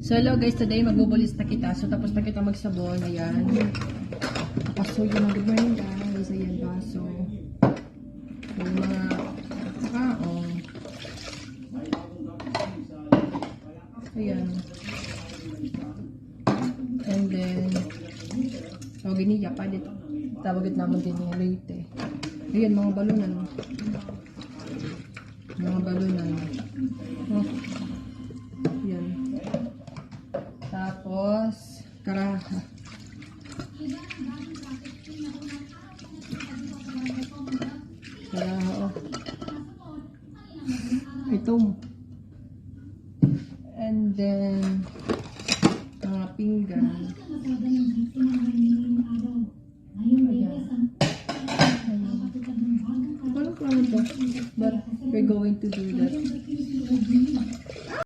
So hello guys, today magbubulis na kita. So tapos na kita magsabon, ayan. Paso yun ang good morning guys, ayan baso. Yung mga kaon. Ayan. And then, tawagin niya pa dito. Tawagin naman din yung rate. Ayan, mga balunan. Mga balunan. Oh. Ayan. Tapos, karaha. Karaha, oh. Ito. And then, mga pinggan.